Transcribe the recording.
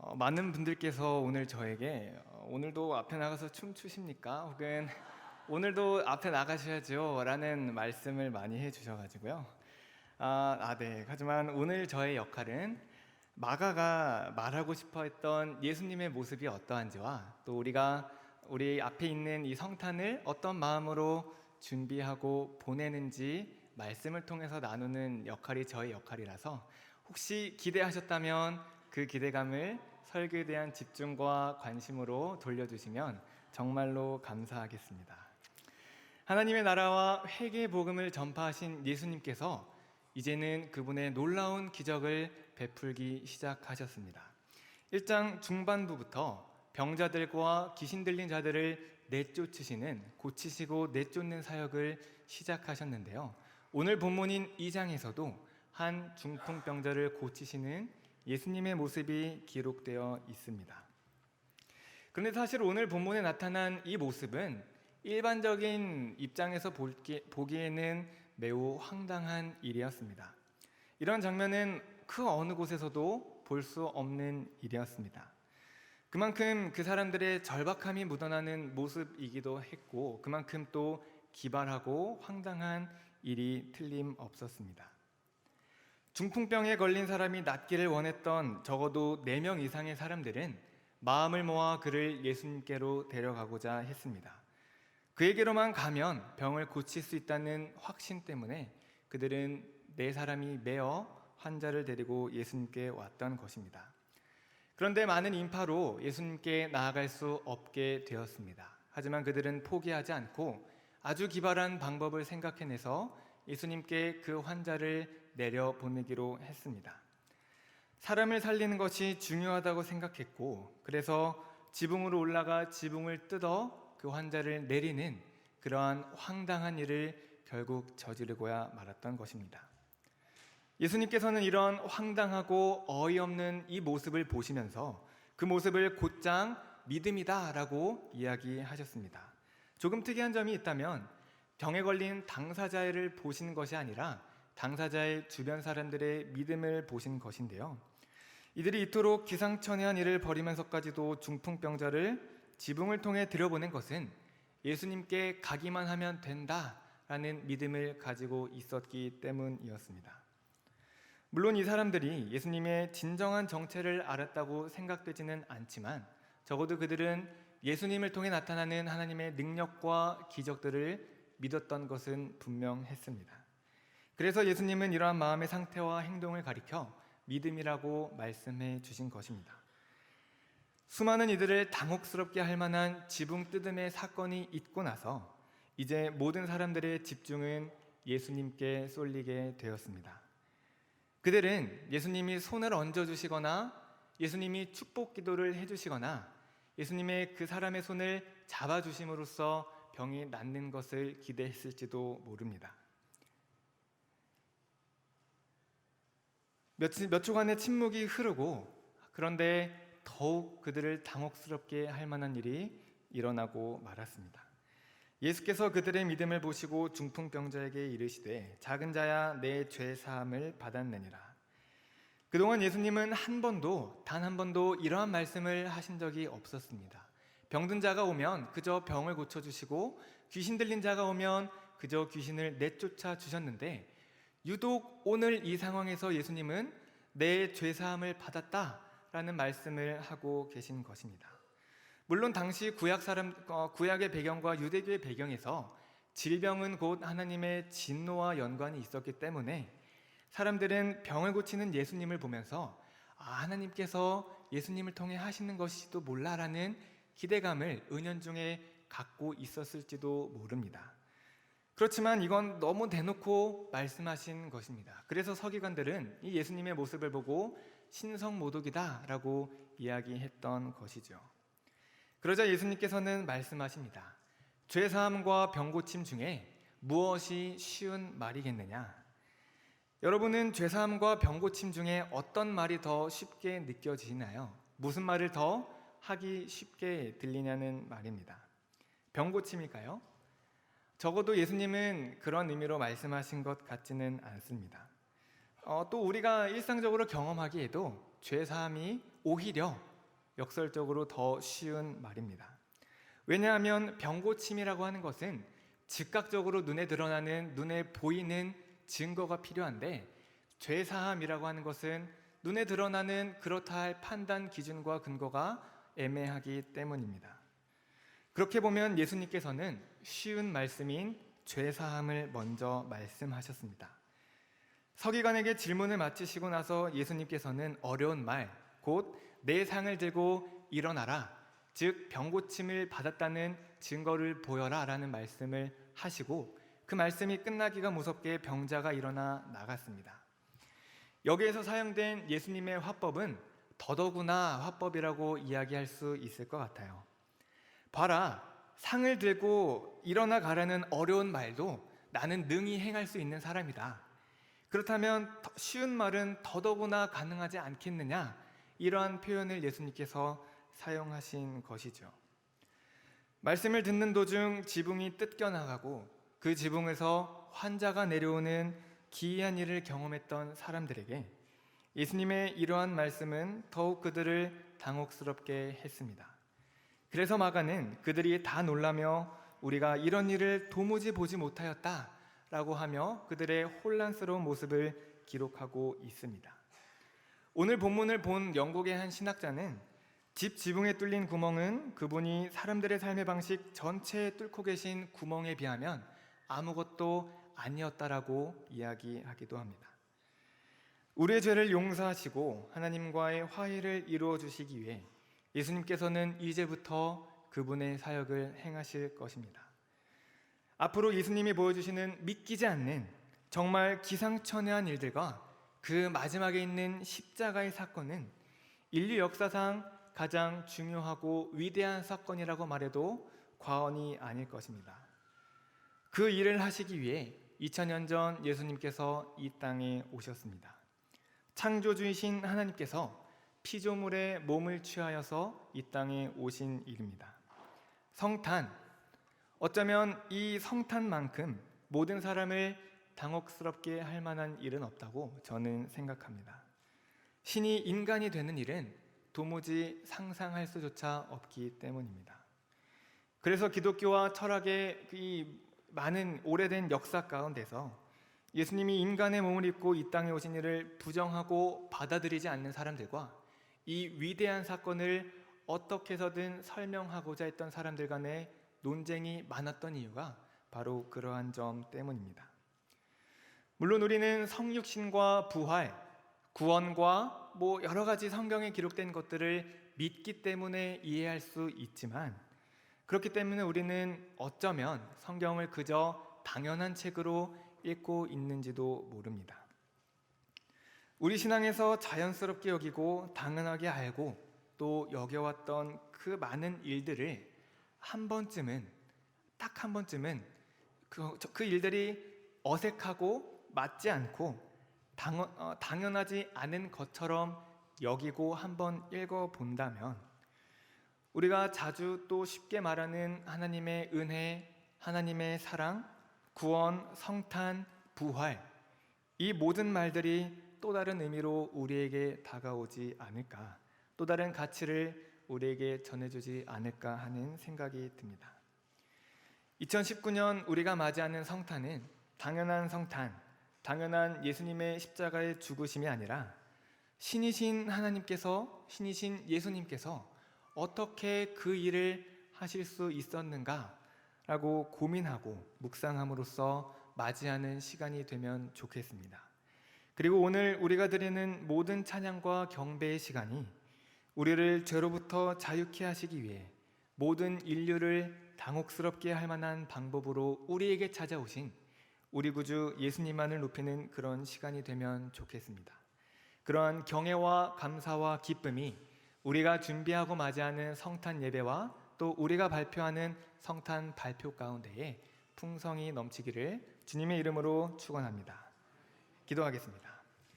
많은 분들께서 오늘 저에게 오늘도 앞에 나가서 춤추십니까? 혹은 오늘도 앞에 나가셔야죠 라는 말씀을 많이 해주셔가지고요. 네. 하지만 오늘 저의 역할은 마가가 말하고 싶어 했던 예수님의 모습이 어떠한지와 또 우리 앞에 있는 이 성탄을 어떤 마음으로 준비하고 보내는지 말씀을 통해서 나누는 역할이 저의 역할이라서 혹시 기대하셨다면 그 기대감을 설교에 대한 집중과 관심으로 돌려주시면 정말로 감사하겠습니다. 하나님의 나라와 회개의 복음을 전파하신 예수님께서 이제는 그분의 놀라운 기적을 베풀기 시작하셨습니다. 1장 중반부부터 병자들과 귀신 들린 자들을 내쫓으시는, 고치시고 내쫓는 사역을 시작하셨는데요. 오늘 본문인 2장에서도 한 중풍병자를 고치시는 예수님의 모습이 기록되어 있습니다. 그런데 사실 오늘 본문에 나타난 이 모습은 일반적인 입장에서 보기에는 매우 황당한 일이었습니다. 이런 장면은 그 어느 곳에서도 볼 수 없는 일이었습니다. 그만큼 그 사람들의 절박함이 묻어나는 모습이기도 했고, 그만큼 또 기발하고 황당한 일이 틀림없었습니다. 중풍병에 걸린 사람이 낫기를 원했던 적어도 4명 이상의 사람들은 마음을 모아 그를 예수님께로 데려가고자 했습니다. 그에게로만 가면 병을 고칠 수 있다는 확신 때문에 그들은 4사람이 매어 환자를 데리고 예수님께 왔던 것입니다. 그런데 많은 인파로 예수님께 나아갈 수 없게 되었습니다. 하지만 그들은 포기하지 않고 아주 기발한 방법을 생각해내서 예수님께 그 환자를 내려보내기로 했습니다. 사람을 살리는 것이 중요하다고 생각했고, 그래서 지붕으로 올라가 지붕을 뜯어 그 환자를 내리는 그러한 황당한 일을 결국 저지르고야 말았던 것입니다. 예수님께서는 이런 황당하고 어이없는 이 모습을 보시면서 그 모습을 곧장 믿음이다 라고 이야기하셨습니다. 조금 특이한 점이 있다면 병에 걸린 당사자를 보신 것이 아니라 당사자의 주변 사람들의 믿음을 보신 것인데요. 이들이 이토록 기상천외한 일을 벌이면서까지도 중풍병자를 지붕을 통해 들여보낸 것은 예수님께 가기만 하면 된다라는 믿음을 가지고 있었기 때문이었습니다. 물론 이 사람들이 예수님의 진정한 정체를 알았다고 생각되지는 않지만 적어도 그들은 예수님을 통해 나타나는 하나님의 능력과 기적들을 믿었던 것은 분명했습니다. 그래서 예수님은 이러한 마음의 상태와 행동을 가리켜 믿음이라고 말씀해 주신 것입니다. 수많은 이들을 당혹스럽게 할 만한 지붕 뜯음의 사건이 있고 나서 이제 모든 사람들의 집중은 예수님께 쏠리게 되었습니다. 그들은 예수님이 손을 얹어주시거나 예수님이 축복 기도를 해주시거나 예수님의 그 사람의 손을 잡아주심으로써 병이 낫는 것을 기대했을지도 모릅니다. 몇 초간의 침묵이 흐르고, 그런데 더욱 그들을 당혹스럽게 할 만한 일이 일어나고 말았습니다. 예수께서 그들의 믿음을 보시고 중풍병자에게 이르시되 작은 자야 내 죄 사함을 받았느니라. 그동안 예수님은 단 한 번도 이러한 말씀을 하신 적이 없었습니다. 병든 자가 오면 그저 병을 고쳐주시고 귀신 들린 자가 오면 그저 귀신을 내쫓아 주셨는데 유독 오늘 이 상황에서 예수님은 내 죄 사함을 받았다라는 말씀을 하고 계신 것입니다. 물론 당시 구약의 배경과 유대교의 배경에서 질병은 곧 하나님의 진노와 연관이 있었기 때문에 사람들은 병을 고치는 예수님을 보면서 하나님께서 예수님을 통해 하시는 것일지도 몰라라는 기대감을 은연중에 갖고 있었을지도 모릅니다. 그렇지만 이건 너무 대놓고 말씀하신 것입니다. 그래서 서기관들은 이 예수님의 모습을 보고 신성모독이다 라고 이야기했던 것이죠. 그러자 예수님께서는 말씀하십니다. 죄사함과 병고침 중에 무엇이 쉬운 말이겠느냐? 여러분은 죄사함과 병고침 중에 어떤 말이 더 쉽게 느껴지나요? 무슨 말을 더 하기 쉽게 들리냐는 말입니다. 병고침일까요? 적어도 예수님은 그런 의미로 말씀하신 것 같지는 않습니다. 또 우리가 일상적으로 경험하기에도 죄사함이 오히려 역설적으로 더 쉬운 말입니다. 왜냐하면 병고침이라고 하는 것은 즉각적으로 눈에 드러나는, 눈에 보이는 증거가 필요한데, 죄사함이라고 하는 것은 눈에 드러나는 그렇다 할 판단 기준과 근거가 애매하기 때문입니다. 그렇게 보면 예수님께서는 쉬운 말씀인 죄사함을 먼저 말씀하셨습니다. 서기관에게 질문을 마치시고 나서 예수님께서는 어려운 말, 곧 내 상을 들고 일어나라, 즉 병고침을 받았다는 증거를 보여라 라는 말씀을 하시고, 그 말씀이 끝나기가 무섭게 병자가 일어나 나갔습니다. 여기에서 사용된 예수님의 화법은 더더구나 화법이라고 이야기할 수 있을 것 같아요. 봐라, 상을 들고 일어나 가라는 어려운 말도 나는 능히 행할 수 있는 사람이다. 그렇다면 쉬운 말은 더더구나 가능하지 않겠느냐, 이러한 표현을 예수님께서 사용하신 것이죠. 말씀을 듣는 도중 지붕이 뜯겨나가고 그 지붕에서 환자가 내려오는 기이한 일을 경험했던 사람들에게 예수님의 이러한 말씀은 더욱 그들을 당혹스럽게 했습니다. 그래서 마가는 그들이 다 놀라며 우리가 이런 일을 도무지 보지 못하였다 라고 하며 그들의 혼란스러운 모습을 기록하고 있습니다. 오늘 본문을 본 영국의 한 신학자는 집 지붕에 뚫린 구멍은 그분이 사람들의 삶의 방식 전체에 뚫고 계신 구멍에 비하면 아무것도 아니었다라고 이야기하기도 합니다. 우리의 죄를 용서하시고 하나님과의 화해를 이루어 주시기 위해 예수님께서는 이제부터 그분의 사역을 행하실 것입니다. 앞으로 예수님이 보여주시는 믿기지 않는 정말 기상천외한 일들과 그 마지막에 있는 십자가의 사건은 인류 역사상 가장 중요하고 위대한 사건이라고 말해도 과언이 아닐 것입니다. 그 일을 하시기 위해 2000년 전 예수님께서 이 땅에 오셨습니다. 창조주이신 하나님께서 피조물의 몸을 취하여서 이 땅에 오신 일입니다. 성탄, 어쩌면 이 성탄만큼 모든 사람을 당혹스럽게 할 만한 일은 없다고 저는 생각합니다. 신이 인간이 되는 일은 도무지 상상할 수조차 없기 때문입니다. 그래서 기독교와 철학의 이 많은 오래된 역사 가운데서 예수님이 인간의 몸을 입고 이 땅에 오신 일을 부정하고 받아들이지 않는 사람들과 이 위대한 사건을 어떻게 해서든 설명하고자 했던 사람들 간의 논쟁이 많았던 이유가 바로 그러한 점 때문입니다. 물론 우리는 성육신과 부활, 구원과 여러 가지 성경에 기록된 것들을 믿기 때문에 이해할 수 있지만, 그렇기 때문에 우리는 어쩌면 성경을 그저 당연한 책으로 읽고 있는지도 모릅니다. 우리 신앙에서 자연스럽게 여기고 당연하게 알고 또 여겨왔던 그 많은 일들을 한 번쯤은, 딱 한 번쯤은 그 일들이 어색하고 맞지 않고 당연하지 않은 것처럼 여기고 한번 읽어본다면, 우리가 자주 또 쉽게 말하는 하나님의 은혜, 하나님의 사랑, 구원, 성탄, 부활, 이 모든 말들이 또 다른 의미로 우리에게 다가오지 않을까, 또 다른 가치를 우리에게 전해주지 않을까 하는 생각이 듭니다. 2019년 우리가 맞이하는 성탄은 당연한 성탄, 당연한 예수님의 십자가의 죽으심이 아니라 신이신 하나님께서, 신이신 예수님께서 어떻게 그 일을 하실 수 있었는가 라고 고민하고 묵상함으로써 맞이하는 시간이 되면 좋겠습니다. 그리고 오늘 우리가 드리는 모든 찬양과 경배의 시간이 우리를 죄로부터 자유케 하시기 위해 모든 인류를 당혹스럽게 할 만한 방법으로 우리에게 찾아오신 우리 구주 예수님만을 높이는 그런 시간이 되면 좋겠습니다. 그러한 경애와 감사와 기쁨이 우리가 준비하고 맞이하는 성탄 예배와 또 우리가 발표하는 성탄 발표 가운데에 풍성이 넘치기를 주님의 이름으로 축원합니다. 기도하겠습니다.